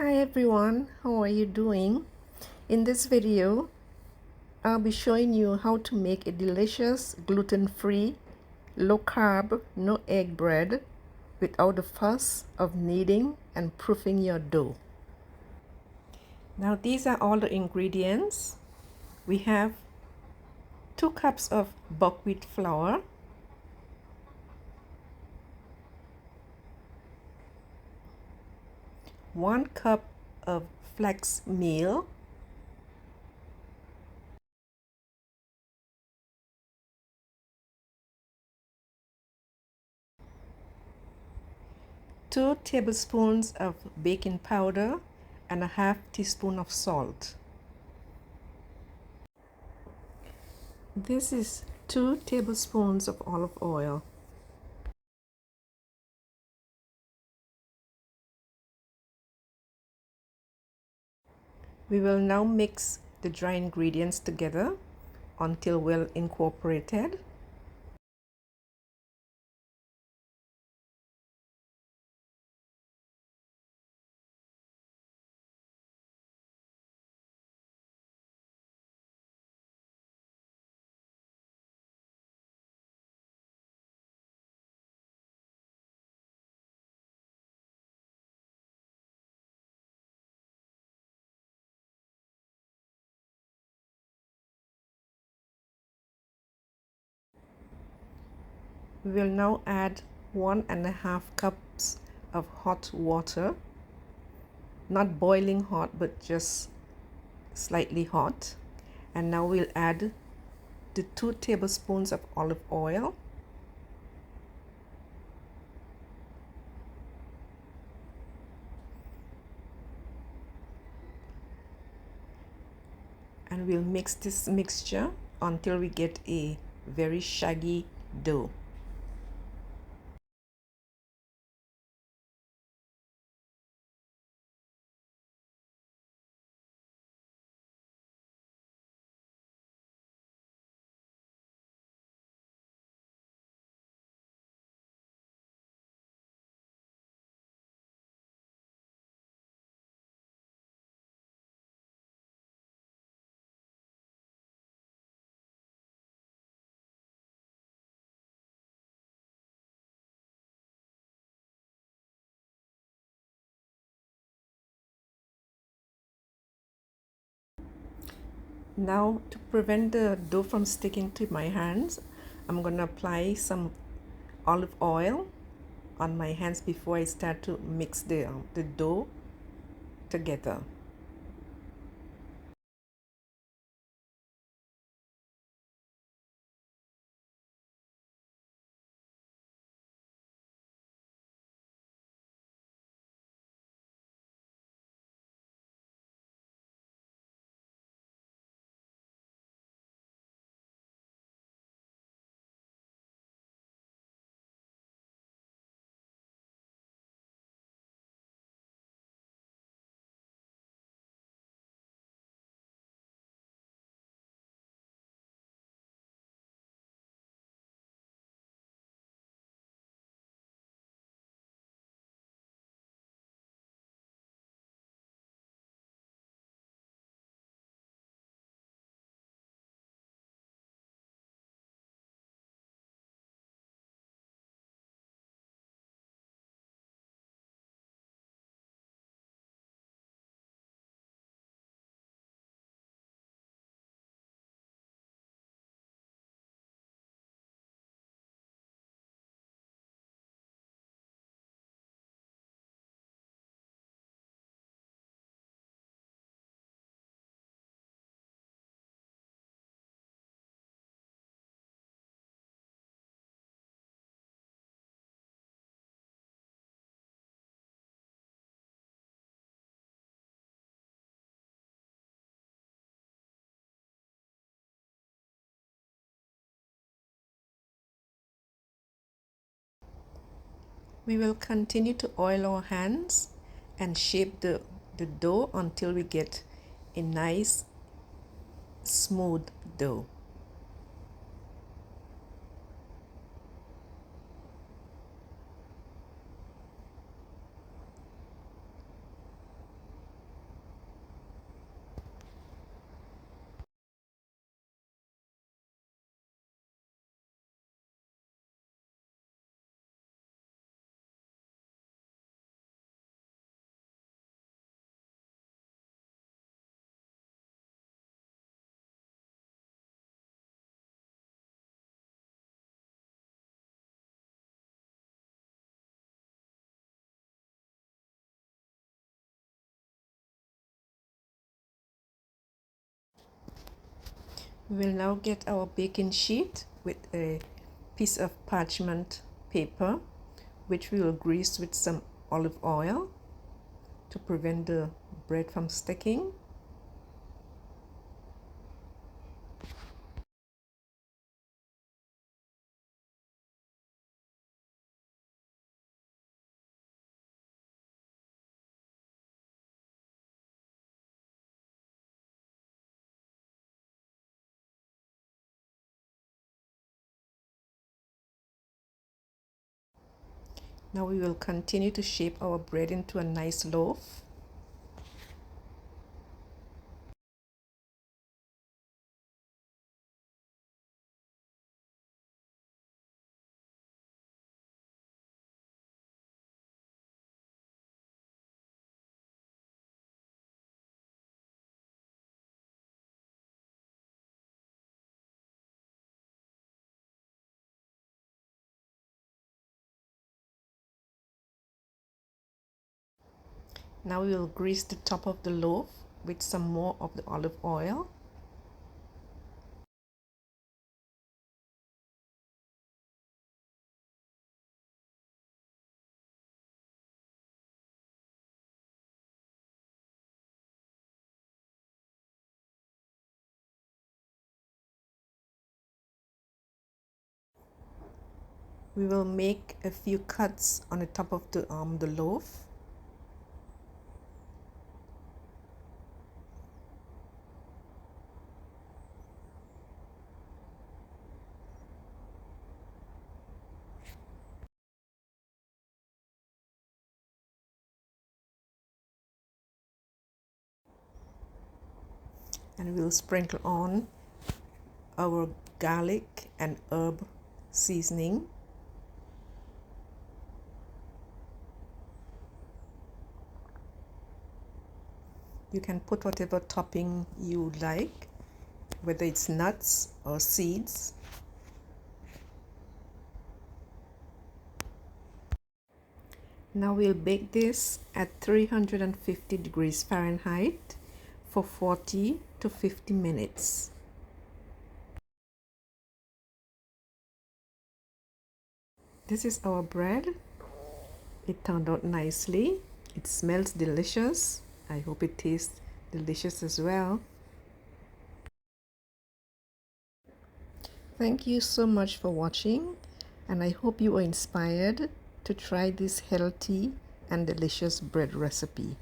Hi everyone, how are you doing? In this video, I'll be showing you how to make a delicious gluten-free, low-carb, no egg bread without the fuss of kneading and proofing your dough. Now these are all the ingredients. We have 2 cups of buckwheat flour, 1 cup of flax meal, 2 tablespoons of baking powder, and a half teaspoon of salt. This is 2 tablespoons of olive oil. We will now mix the dry ingredients together until well incorporated. We will now add 1.5 cups of hot water, not boiling hot but just slightly hot. And now we'll add the 2 tablespoons of olive oil, and we'll mix this mixture until we get a very shaggy dough. Now, to prevent the dough from sticking to my hands, I'm going to apply some olive oil on my hands before I start to mix the dough together. We will continue to oil our hands and shape the dough until we get a nice smooth dough. We will now get our baking sheet with a piece of parchment paper, which we will grease with some olive oil to prevent the bread from sticking. Now we will continue to shape our bread into a nice loaf. Now we will grease the top of the loaf with some more of the olive oil. We will make a few cuts on the top of the loaf. And we'll sprinkle on our garlic and herb seasoning. You can put whatever topping you like, whether it's nuts or seeds. Now we'll bake this at 350 degrees Fahrenheit for 40 to 50 minutes. This is our bread. It turned out nicely. It smells delicious. I hope it tastes delicious as well. Thank you so much for watching, and I hope you are inspired to try this healthy and delicious bread recipe.